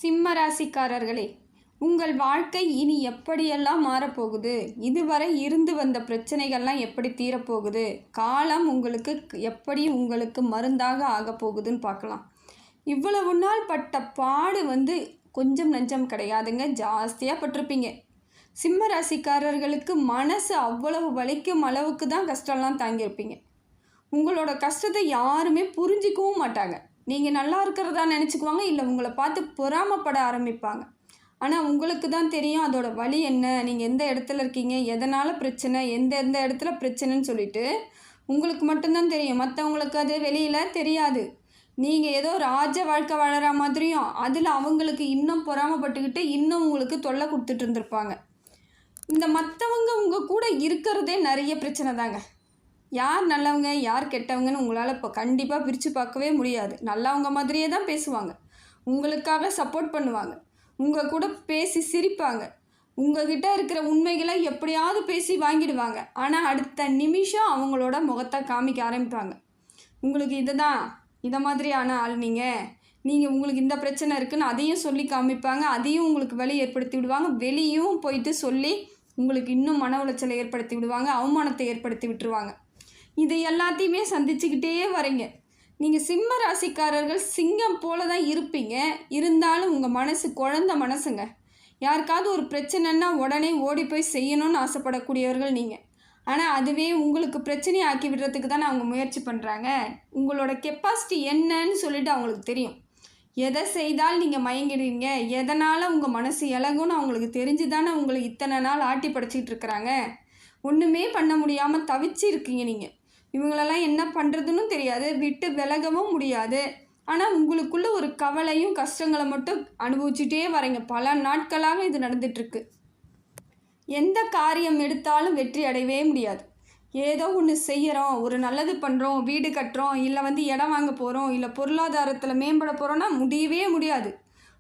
சிம்ம ராசிக்காரர்களே, உங்கள் வாழ்க்கை இனி எப்படியெல்லாம் மாறப்போகுது? இதுவரை இருந்து வந்த பிரச்சனைகள்லாம் எப்படி தீரப்போகுது? காலம் உங்களுக்கு மருந்தாக ஆகப்போகுதுன்னு பார்க்கலாம். இவ்வளவு நாள் பட்ட பாடு கொஞ்சம் நஞ்சம் கிடையாதுங்க, ஜாஸ்தியாக பட்டிருப்பீங்க. சிம்ம ராசிக்காரர்களுக்கு மனசு அவ்வளவு வலிக்கும் அளவுக்கு தான் கஷ்டம்லாம் தாங்கியிருப்பீங்க. உங்களோட கஷ்டத்தை யாருமே புரிஞ்சிக்கவும் மாட்டாங்க. நீங்கள் நல்லா இருக்கிறதா நினச்சிக்குவாங்க, இல்லை உங்களை பார்த்து பொறாமப்பட ஆரம்பிப்பாங்க. ஆனால் உங்களுக்கு தான் தெரியும் அதோட வலி என்ன, நீங்கள் எந்த இடத்துல இருக்கீங்க, எதனால் பிரச்சனை, எந்த இடத்துல பிரச்சனைன்னு சொல்லிட்டு உங்களுக்கு மட்டும்தான் தெரியும். மற்றவங்களுக்கு அது வெளியில் தெரியாது. நீங்கள் ஏதோ ராஜ வாழ்க்கை வாழற மாதிரியும் அதில் அவங்களுக்கு இன்னும் பொறாமப்பட்டுக்கிட்டு இன்னும் உங்களுக்கு தொல்லை கொடுத்துட்டு இருந்திருப்பாங்க. இந்த மற்றவங்க உங்கள் கூட இருக்கிறதே நிறைய பிரச்சனை தாங்க. யார் நல்லவங்க யார் கெட்டவங்கன்னு உங்களால் இப்போ கண்டிப்பாக பிரித்து பார்க்கவே முடியாது. நல்லவங்க மாதிரியே தான் பேசுவாங்க, உங்களுக்காக சப்போர்ட் பண்ணுவாங்க, உங்கள் கூட பேசி சிரிப்பாங்க, உங்ககிட்ட இருக்கிற உண்மைகளை எப்படியாவது பேசி வாங்கிடுவாங்க. ஆனால் அடுத்த நிமிஷம் அவங்களோட முகத்தை காமிக்க ஆரம்பிப்பாங்க. உங்களுக்கு இதை மாதிரியான ஆள் நீங்கள் உங்களுக்கு இந்த பிரச்சனை இருக்குதுன்னு அதையும் சொல்லி காமிப்பாங்க. அதையும் உங்களுக்கு வலி ஏற்படுத்தி விடுவாங்க. வெளியும் போயிட்டு சொல்லி உங்களுக்கு இன்னும் மன உளைச்சலை ஏற்படுத்தி விடுவாங்க, அவமானத்தை ஏற்படுத்தி விட்டுருவாங்க. இது எல்லாத்தையுமே சந்திச்சுக்கிட்டே வரீங்க. நீங்கள் சிம்ம ராசிக்காரர்கள் சிங்கம் போல தான் இருப்பீங்க. இருந்தாலும் உங்கள் மனசு குழந்த மனசுங்க. யாருக்காவது ஒரு பிரச்சனைன்னா உடனே ஓடி போய் செய்யணும்னு ஆசைப்படக்கூடியவர்கள் நீங்கள். ஆனால் அதுவே உங்களுக்கு பிரச்சனையை ஆக்கி விடுறதுக்கு தானே அவங்க முயற்சி பண்ணுறாங்க. உங்களோட கெப்பாசிட்டி என்னன்னு சொல்லிட்டு அவங்களுக்கு தெரியும். எதை செய்தால் நீங்கள் மயங்கிடுவீங்க, எதனால் உங்கள் மனசு இலகுன்னு அவங்களுக்கு தெரிஞ்சு தானே உங்களை இத்தனை நாள் ஆட்டி படைச்சிக்கிட்டு இருக்கிறாங்க. ஒன்றுமே பண்ண முடியாமல் தவிச்சு இருக்கீங்க நீங்கள். இவங்களெல்லாம் என்ன பண்ணுறதுன்னு தெரியாது, விட்டு விலகவும் முடியாது. ஆனால் உங்களுக்குள்ள ஒரு கவலையும் கஷ்டங்களை மட்டும் அனுபவிச்சுட்டே வரீங்க. பல நாட்களாக இது நடந்துகிட்ருக்கு. எந்த காரியம் எடுத்தாலும் வெற்றி அடையவே முடியாது. ஏதோ ஒன்று செய்கிறோம், ஒரு நல்லது பண்ணுறோம், வீடு கட்டுறோம், இல்லை இடம் வாங்க போகிறோம், இல்லை பொருளாதாரத்தில் மேம்பட போகிறோன்னா முடியவே முடியாது.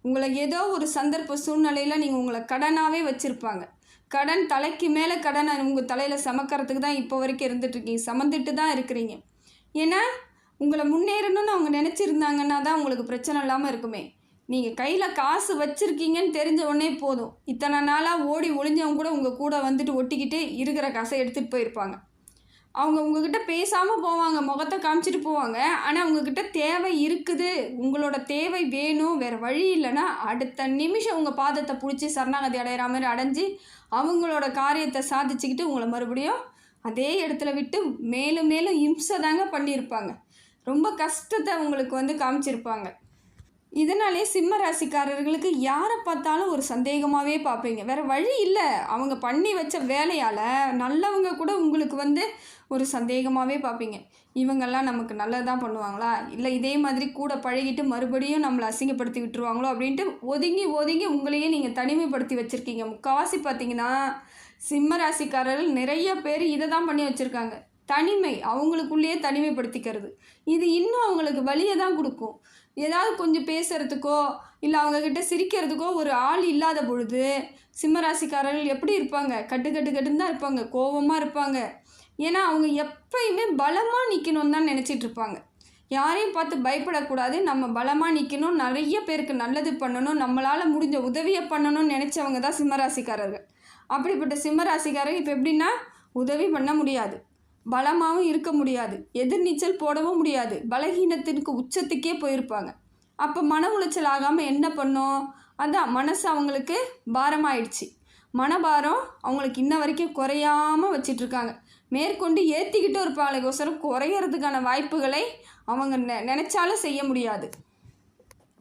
உங்களை ஏதோ ஒரு சந்தர்ப்ப சூழ்நிலையில் நீங்கள் உங்களை கடனாகவே வச்சுருப்பாங்க. கடன் தலைக்கு மேலே கடனை உங்கள் தலையில் சமக்கிறதுக்கு தான் இப்போ வரைக்கும் இருந்துகிட்ருக்கீங்க, சமந்துட்டு தான் இருக்கிறீங்க. ஏன்னா உங்களை முன்னேறணும்னு அவங்க நினச்சிருந்தாங்கன்னா தான் உங்களுக்கு பிரச்சனை இல்லாமல் இருக்குமே. நீங்கள் கையில் காசு வச்சுருக்கீங்கன்னு தெரிஞ்ச உடனே போதும், இத்தனை நாளாக ஓடி ஒளிஞ்சவங்க கூட உங்கள் கூட வந்துட்டு ஒட்டிக்கிட்டு இருக்கிற காசை எடுத்துகிட்டு போயிருப்பாங்க. அவங்க உங்ககிட்ட பேசாமல் போவாங்க, முகத்தை காமிச்சிட்டு போவாங்க. ஆனால் உங்ககிட்ட தேவை இருக்குது, உங்களோட தேவை வேணும், வேறு வழி இல்லைன்னா அடுத்த நிமிஷம் உங்கள் பாதத்தை பிடிச்சி சரணாகதி அடைகிற மாதிரி அடைஞ்சி அவங்களோட காரியத்தை சாதிச்சுக்கிட்டு உங்களை மறுபடியும் அதே இடத்துல விட்டு மேலும் மேலும் இம்சை தாங்க பண்ணியிருப்பாங்க. ரொம்ப கஷ்டத்தை உங்களுக்கு காமிச்சிருப்பாங்க. இதனாலே சிம்ம ராசிக்காரர்களுக்கு யாரை பார்த்தாலும் ஒரு சந்தேகமாகவே பார்ப்பீங்க. வேறு வழி இல்லை, அவங்க பண்ணி வச்ச வேலையால் நல்லவங்க கூட உங்களுக்கு ஒரு சந்தேகமாகவே பார்ப்பீங்க. இவங்கெல்லாம் நமக்கு நல்லதாக பண்ணுவாங்களா, இல்லை இதே மாதிரி கூட பழகிட்டு மறுபடியும் நம்மளை அசிங்கப்படுத்தி விட்டுருவாங்களோ அப்படின்ட்டு ஒதுங்கி ஒதுங்கி உங்களையே நீங்கள் தனிமைப்படுத்தி வச்சுருக்கீங்க. முக்கால்வாசி பார்த்திங்கன்னா சிம்ம ராசிக்காரர்கள் நிறைய பேர் இதை தான் பண்ணி வச்சுருக்காங்க. தனிமை, அவங்களுக்குள்ளேயே தனிமைப்படுத்திக்கிறது. இது இன்னும் அவங்களுக்கு வலியை தான் கொடுக்கும். ஏதாவது கொஞ்சம் பேசுகிறதுக்கோ இல்லை அவங்கக்கிட்ட சிரிக்கிறதுக்கோ ஒரு ஆள் இல்லாத பொழுது சிம்மராசிக்காரர்கள் எப்படி இருப்பாங்க? கட்டுன்னு தான் இருப்பாங்க, கோபமாக இருப்பாங்க. ஏன்னா அவங்க எப்பயுமே பலமாக நிற்கணும்னு தான் நினச்சிட்டு இருப்பாங்க. யாரையும் பார்த்து பயப்படக்கூடாது, நம்ம பலமாக நிற்கணும், நிறைய பேருக்கு நல்லது பண்ணணும், நம்மளால் முடிஞ்ச உதவியை பண்ணணும்னு நினச்சவங்க தான் சிம்மராசிக்காரர்கள். அப்படிப்பட்ட சிம்மராசிக்காரர்கள் இப்போ எப்படின்னா உதவி பண்ண முடியாது, பலமாகவும் இருக்க முடியாது, எதிர்நீச்சல் போடவும் முடியாது, பலகீனத்திற்கு உச்சத்துக்கே போயிருப்பாங்க. அப்போ மன உளைச்சல் ஆகாமல் என்ன பண்ணோம், அதான் மனசு அவங்களுக்கு பாரமாயிடுச்சு. மனபாரம் அவங்களுக்கு இன்ன வரைக்கும் குறையாமல் வச்சிட்ருக்காங்க. மேற்கொண்டு ஏற்றிக்கிட்டும் இருப்பாங்களேக்கோசரம் குறையிறதுக்கான வாய்ப்புகளை அவங்க நினச்சாலும் செய்ய முடியாது.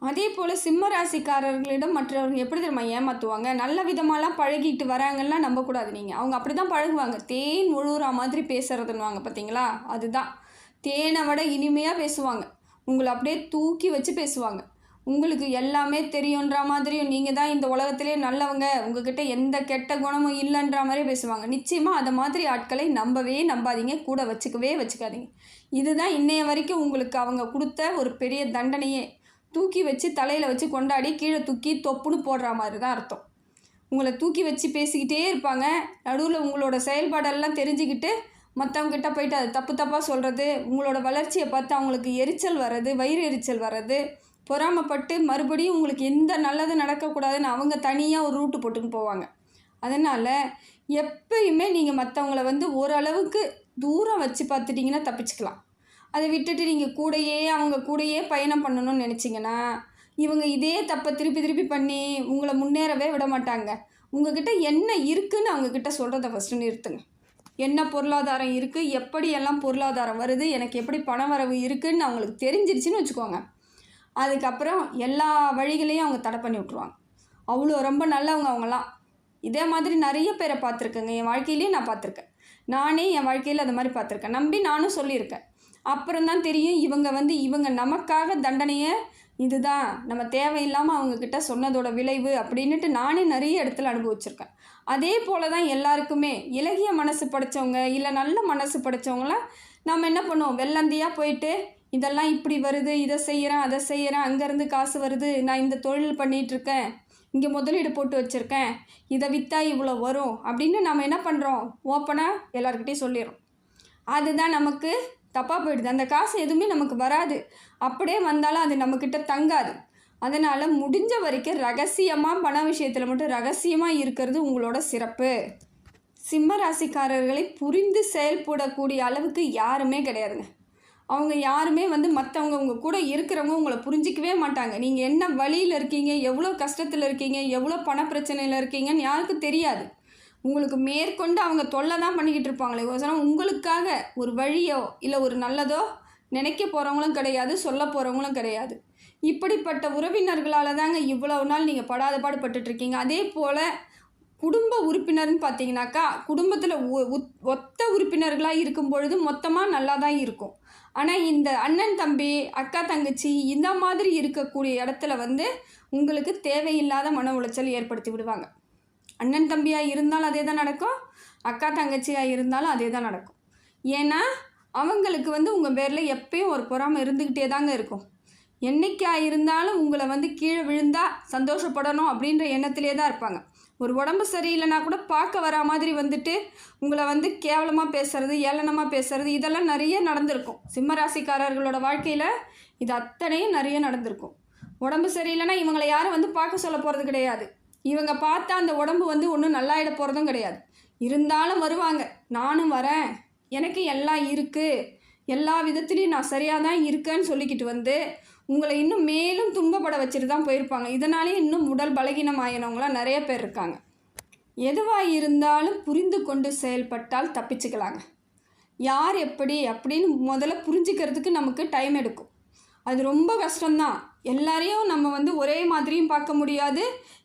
அதே போல் சிம்ம ராசிக்காரர்களிடம் மற்றவர்கள் எப்படி தெரியுமா ஏமாற்றுவாங்க? நல்ல விதமாலாம் பழகிட்டு வராங்கலாம் நம்பக்கூடாது நீங்கள். அவங்க அப்படி தான் பழகுவாங்க. தேன் ஒழுகுற மாதிரி பேசுகிறதுன்னுவாங்க பார்த்தீங்களா, அதுதான். தேனை விட இனிமையாக பேசுவாங்க. உங்களை அப்படியே தூக்கி வச்சு பேசுவாங்க. உங்களுக்கு எல்லாமே தெரியுன்ற மாதிரியும் நீங்கள் தான் இந்த உலகத்திலே நல்லவங்க, உங்ககிட்ட எந்த கெட்ட குணமும் இல்லைன்ற மாதிரி பேசுவாங்க. நிச்சயமாக அதை மாதிரி ஆட்களை நம்பாதீங்க, கூட வச்சுக்காதீங்க. இதுதான் இன்னைய வரைக்கும் உங்களுக்கு அவங்க கொடுத்த ஒரு பெரிய தண்டனையே. தூக்கி வச்சு தலையில் வச்சு கொண்டாடி கீழே தூக்கி தொப்புன்னு போடுற மாதிரி தான் அர்த்தம். உங்களை தூக்கி வச்சு பேசிக்கிட்டே இருப்பாங்க. நடுவில் உங்களோட செயல்பாடெல்லாம் தெரிஞ்சுக்கிட்டு மற்றவங்ககிட்ட போயிட்டு அது தப்பாக சொல்கிறது, உங்களோட வளர்ச்சியை பார்த்து அவங்களுக்கு எரிச்சல் வர்றது, வயிறு எரிச்சல் வர்றது, பொறாமைப்பட்டு மறுபடியும் உங்களுக்கு எந்த நல்லது நடக்கக்கூடாதுன்னு அவங்க தனியாக ஒரு ரூட்டு போட்டுன்னு போவாங்க. அதனால் எப்பயுமே நீங்கள் மற்றவங்கள வந்து ஓரளவுக்கு தூரம் வச்சு பார்த்துட்டிங்கன்னா தப்பிச்சுக்கலாம். அதை விட்டுட்டு நீங்கள் அவங்க கூடயே பயணம் பண்ணணும்னு நினச்சிங்கன்னா இவங்க இதே தப்பை திருப்பி திருப்பி பண்ணி உங்களை முன்னேறவே விட மாட்டாங்க. உங்ககிட்ட என்ன இருக்குதுன்னு அவங்கக்கிட்ட சொல்கிறத ஃபஸ்ட்டு நிறுத்துங்க. என்ன பொருளாதாரம் இருக்குது, எப்படியெல்லாம் பொருளாதாரம் வருது, எனக்கு எப்படி பண வரவு இருக்குதுன்னு அவங்களுக்கு தெரிஞ்சிருச்சுன்னு வச்சுக்கோங்க. அதுக்கப்புறம் எல்லா வழிகளையும் அவங்க தடை பண்ணி விட்ருவாங்க. அவ்வளோ ரொம்ப நல்லவங்க அவங்களாம். இதே மாதிரி நிறைய பேரை பார்த்துருக்கேங்க. என் வாழ்க்கையிலேயே நான் பார்த்துருக்கேன். நானே என் வாழ்க்கையில் அது மாதிரி பார்த்துருக்கேன். நம்பி நானும் சொல்லியிருக்கேன். அப்புறம்தான் தெரியும் இவங்க நமக்காக தண்டனையை இதுதான் நம்ம தேவையில்லாமல் அவங்கக்கிட்ட சொன்னதோட விளைவு அப்படின்ட்டு நானே நிறைய இடத்துல அனுபவிச்சிருக்கேன். அதே போல் தான் எல்லாருக்குமே இலகிய மனசு படைத்தவங்க இல்லை நல்ல மனசு படைத்தவங்களாம் நம்ம என்ன பண்ணுவோம், வெள்ளந்தியாக போயிட்டு இதெல்லாம் இப்படி வருது, இதை செய்கிறேன் அதை செய்கிறேன், அங்கேருந்து காசு வருது, நான் இந்த தொழில் பண்ணிகிட்ருக்கேன், இங்கே முதலீடு போட்டு வச்சுருக்கேன், இதை விற்றா இவ்வளோ வரும் அப்படின்னு நம்ம என்ன பண்ணுறோம், ஓப்பனாக எல்லாருக்கிட்டையும் சொல்லிடுறோம். அதுதான் நமக்கு தப்பாக போயிடுது. அந்த காசு எதுவுமே நமக்கு வராது. அப்படியே வந்தாலும் அது நம்மக்கிட்ட தங்காது. அதனால் முடிஞ்ச வரைக்கும் ரகசியமாக பண விஷயத்தில் மட்டும் ரகசியமாக இருக்கிறது உங்களோட சிறப்பு. சிம்ம ராசிக்காரர்களை புரிந்து செயல்படக்கூடிய அளவுக்கு யாருமே கிடையாதுங்க. அவங்க யாருமே வந்து மற்றவங்க உங்கள் கூட இருக்கிறவங்க உங்களை புரிஞ்சிக்கவே மாட்டாங்க. நீங்கள் என்ன வழியில் இருக்கீங்க, எவ்வளோ கஷ்டத்தில் இருக்கீங்க, எவ்வளோ பண பிரச்சனையில் இருக்கீங்கன்னு யாருக்கும் தெரியாது. உங்களுக்கு மேற்கொண்டு அவங்க தொல்லை தான் பண்ணிக்கிட்டு இருப்பாங்களே கோசரம் உங்களுக்காக ஒரு வழியோ இல்லை ஒரு நல்லதோ நினைக்க போகிறவங்களும் கிடையாது, சொல்ல போகிறவங்களும் கிடையாது. இப்படிப்பட்ட உறவினர்களால் தாங்க இவ்வளவு நாள் நீங்கள் படாத பாடுபட்டுட்ருக்கீங்க. அதே போல் குடும்ப உறுப்பினர்னு பார்த்தீங்கன்னாக்கா குடும்பத்தில் ஒத்த உறுப்பினர்களாக இருக்கும் பொழுது மொத்தமாக நல்லா தான் இருக்கும். ஆனால் இந்த அண்ணன் தம்பி அக்கா தங்கச்சி இந்த மாதிரி இருக்கக்கூடிய இடத்துல வந்து உங்களுக்கு தேவையில்லாத மன உளைச்சல் ஏற்படுத்தி விடுவாங்க. அண்ணன் தம்பியாக இருந்தாலும் அதே தான் நடக்கும், அக்கா தங்கச்சியாக இருந்தாலும் அதே தான் நடக்கும். ஏன்னா அவங்களுக்கு வந்து உங்கள் பேரில் எப்பயும் ஒரு பொறாமை இருந்துக்கிட்டே தாங்க இருக்கும். என்றைக்கா இருந்தாலும் உங்களை வந்து கீழே விழுந்தால் சந்தோஷப்படணும் அப்படின்ற எண்ணத்திலே தான் இருப்பாங்க. ஒரு உடம்பு சரியில்லைனா கூட பார்க்க வரா மாதிரி வந்துட்டு உங்களை வந்து கேவலமாக பேசுகிறது, ஏளனமாக பேசுகிறது, இதெல்லாம் நிறைய நடந்திருக்கும். சிம்மராசிக்காரர்களோட வாழ்க்கையில் இது அத்தனையும் நிறைய நடந்திருக்கும். உடம்பு சரியில்லைன்னா இவங்களை யாரும் வந்து பார்க்க சொல்ல போகிறது கிடையாது. இவங்க பார்த்தா அந்த உடம்பு வந்து ஒன்றும் நல்லாயிட போகிறதும் கிடையாது. இருந்தாலும் வருவாங்க, நானும் வரேன், எனக்கு எல்லாம் இருக்குது, எல்லா விதத்துலேயும் நான் சரியாக தான் இருக்கேன்னு சொல்லிக்கிட்டு வந்து உங்களை இன்னும் மேலும் துன்பப்பட வச்சுட்டு தான் போயிருப்பாங்க. இதனாலே இன்னும் உடல் பலகீனம் ஆகினவங்களாம் நிறைய பேர் இருக்காங்க. எதுவாக இருந்தாலும் புரிந்து கொண்டு செயல்பட்டால் தப்பிச்சுக்கலாங்க. யார் எப்படி அப்படின்னு முதல்ல புரிஞ்சுக்கிறதுக்கு நமக்கு டைம் எடுக்கும். அது ரொம்ப கஷ்டம்தான். எல்லாரையும் நம்ம வந்து ஒரே மாதிரியும் பார்க்க முடியாது,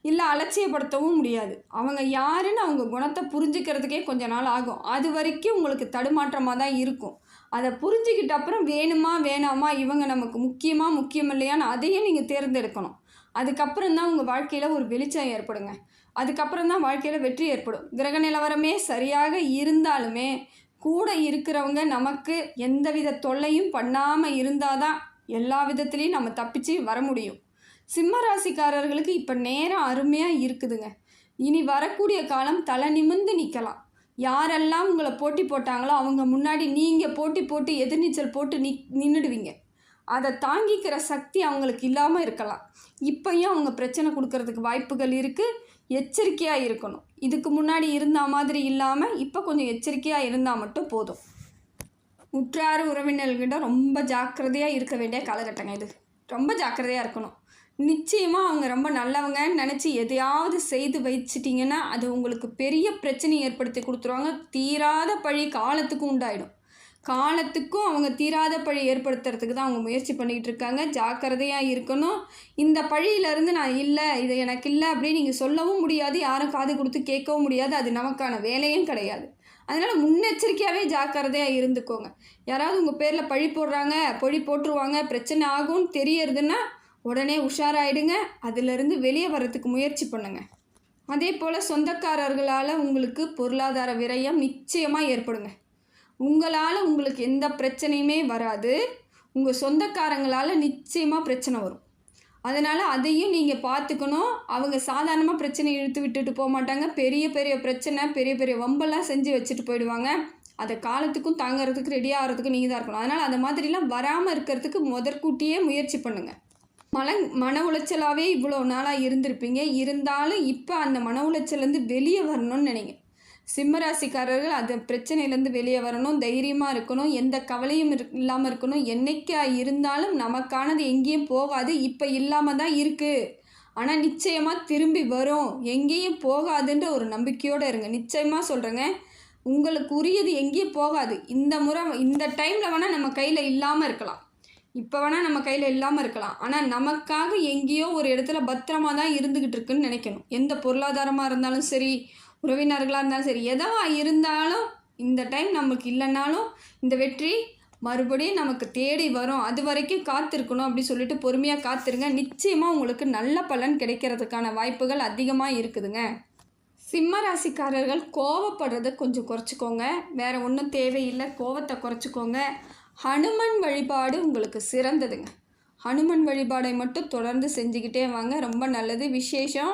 இல்லை அலட்சியப்படுத்தவும் முடியாது. அவங்க யாருன்னு அவங்க குணத்தை புரிஞ்சுக்கிறதுக்கே கொஞ்ச நாள் ஆகும். அது வரைக்கும் உங்களுக்கு தடுமாற்றமாக தான் இருக்கும். அதை புரிஞ்சுக்கிட்ட அப்புறம் வேணுமா வேணாமா, இவங்க நமக்கு முக்கியம் இல்லையான்னு அதையும் நீங்கள் தேர்ந்தெடுக்கணும். அதுக்கப்புறம் தான் உங்கள் வாழ்க்கையில் ஒரு வெளிச்சம் ஏற்படுங்க. அதுக்கப்புறம் தான் வாழ்க்கையில் வெற்றி ஏற்படும். கிரக நிலவரமே சரியாக இருந்தாலுமே கூட இருக்கிறவங்க நமக்கு எந்தவித தொல்லையும் பண்ணாமல் இருந்தால் தான் எல்லா விதத்துலேயும் நம்ம தப்பிச்சு வர முடியும். சிம்ம ராசிக்காரர்களுக்கு இப்போ நேரம் அருமையாக இருக்குதுங்க. இனி வரக்கூடிய காலம் தலை நிமிர்ந்து நிற்கலாம். யாரெல்லாம் உங்களை போட்டி போட்டாங்களோ அவங்க முன்னாடி நீங்கள் போட்டு எதிர்நீச்சல் போட்டு நின்றுடுவீங்க. அதை தாங்கிக்கிற சக்தி அவங்களுக்கு இல்லாமல் இருக்கலாம். இப்போயும் அவங்க பிரச்சனை கொடுக்கறதுக்கு வாய்ப்புகள் இருக்குது. எச்சரிக்கையாக இருக்கணும். இதுக்கு முன்னாடி இருந்த மாதிரி இல்லாமல் இப்போ கொஞ்சம் எச்சரிக்கையாக இருந்தால் மட்டும் போதும். உற்றார் உறவினர்கிட்ட ரொம்ப ஜாக்கிரதையாக இருக்க வேண்டிய காலகட்டங்க இது. ரொம்ப ஜாக்கிரதையாக இருக்கணும். நிச்சயமாக அவங்க ரொம்ப நல்லவங்கன்னு நினச்சி எதையாவது செய்து வச்சிட்டிங்கன்னா அது உங்களுக்கு பெரிய பிரச்சனை ஏற்படுத்தி கொடுத்துருவாங்க. தீராத பழி காலத்துக்கும் உண்டாயிடும். காலத்துக்கும் அவங்க தீராத பழி ஏற்படுத்துறதுக்கு தான் அவங்க முயற்சி பண்ணிக்கிட்டு இருக்காங்க. ஜாக்கிரதையாக இருக்கணும். இந்த பழியிலேருந்து நான் இல்லை, இது எனக்கு இல்லை அப்படின்னு நீங்கள் சொல்லவும் முடியாது, யாரும் காது கொடுத்து கேட்கவும் முடியாது. அது நமக்கான வேலையும் கிடையாது. அதனால் முன்னெச்சரிக்கையாகவே ஜாக்கிரதையாக இருந்துக்கோங்க. யாராவது உங்கள் பேரில் பழி போடுறாங்க, பழி போட்டுருவாங்க, பிரச்சனை ஆகும்னு தெரியறதுன்னா உடனே உஷாராயிடுங்க. அதிலிருந்து வெளியே வர்றதுக்கு முயற்சி பண்ணுங்கள். அதே போல் சொந்தக்காரர்களால் உங்களுக்கு பொருளாதார விரயம் நிச்சயமாக ஏற்படுங்க. உங்களால் உங்களுக்கு எந்த பிரச்சனையுமே வராது. உங்கள் சொந்தக்காரங்களால் நிச்சயமாக பிரச்சனை வரும். அதனால் அதையும் நீங்கள் பார்த்துக்கணும். அவங்க சாதாரணமாக பிரச்சனை இழுத்து விட்டுட்டு போக மாட்டாங்க. பெரிய பெரிய பிரச்சனை, பெரிய பெரிய வம்பெல்லாம் செஞ்சு வச்சுட்டு போயிடுவாங்க. அதை காலத்துக்கும் தாங்கிறதுக்கு ரெடியாக ஆகிறதுக்கு நீங்கள் தான் இருக்கணும். அதனால் அந்த மாதிரிலாம் வராமல் இருக்கிறதுக்கு முதற்கூட்டியே முயற்சி பண்ணுங்கள். மன உளைச்சலாகவே இவ்வளோ நாளாக இருந்திருப்பீங்க. இருந்தாலும் இப்போ அந்த மன உளைச்சலேருந்து வெளியே வரணும்னு நினைங்க. சிம்மராசிக்காரர்கள் அந்த பிரச்சனையிலேருந்து வெளியே வரணும், தைரியமாக இருக்கணும், எந்த கவலையும் இல்லாமல் இருக்கணும். என்னைக்கா இருந்தாலும் நமக்கானது எங்கேயும் போகாது, இப்போ இல்லாமல் தான் இருக்குது. ஆனால் நிச்சயமாக திரும்பி வரும், எங்கேயும் போகாதுன்ற ஒரு நம்பிக்கையோடு இருங்க. நிச்சயமாக சொல்கிறேங்க, உங்களுக்கு உரியது எங்கேயும் போகாது. இந்த முறை இந்த டைமில் வேணால் நம்ம கையில் இல்லாமல் இருக்கலாம், இப்போ வேணால் நம்ம கையில் இல்லாமல் இருக்கலாம். ஆனால் நமக்காக எங்கேயோ ஒரு இடத்துல பத்திரமா தான் இருந்துக்கிட்டு இருக்குன்னு நினைக்கணும். எந்த பொருளாதாரமாக இருந்தாலும் சரி, உறவினர்களாக இருந்தாலும் சரி, எதாக இருந்தாலும் இந்த டைம் நமக்கு இல்லைன்னாலும் இந்த வெற்றி மறுபடியும் நமக்கு தேடி வரும். அது வரைக்கும் காத்திருக்கணும் அப்படி சொல்லிட்டு பொறுமையாக காத்திருங்க. நிச்சயமாக உங்களுக்கு நல்ல பலன் கிடைக்கிறதுக்கான வாய்ப்புகள் அதிகமாக இருக்குதுங்க. சிம்ம ராசிக்காரர்கள் கோவப்படுறதை கொஞ்சம் குறைச்சிக்கோங்க. வேறு ஒன்றும் தேவையில்லை, கோவத்தை குறைச்சிக்கோங்க. ஹனுமன் வழிபாடு உங்களுக்கு சிறந்ததுங்க. ஹனுமன் வழிபாடை மட்டும் தொடர்ந்து செஞ்சுக்கிட்டே வாங்க, ரொம்ப நல்லது, விசேஷம்.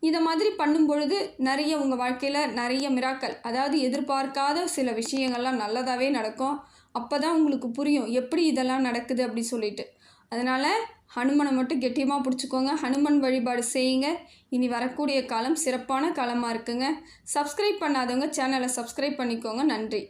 இதை மாதிரி பண்ணும் பொழுது நிறைய உங்கள் வாழ்க்கையில் நிறைய மிராக்கள், அதாவது எதிர்பார்க்காத சில விஷயங்கள்லாம் நல்லதாகவே நடக்கும். அப்போ தான் உங்களுக்கு புரியும் எப்படி இதெல்லாம் நடக்குது அப்படி சொல்லிட்டு. அதனால் ஹனுமனை மட்டும் கெட்டியமாக பிடிச்சிக்கோங்க, ஹனுமன் வழிபாடு செய்யுங்க. இனி வரக்கூடிய காலம் சிறப்பான காலமாக இருக்குங்க. சப்ஸ்கிரைப் பண்ணாதவங்க சேனலை சப்ஸ்கிரைப் பண்ணிக்கோங்க. நன்றி.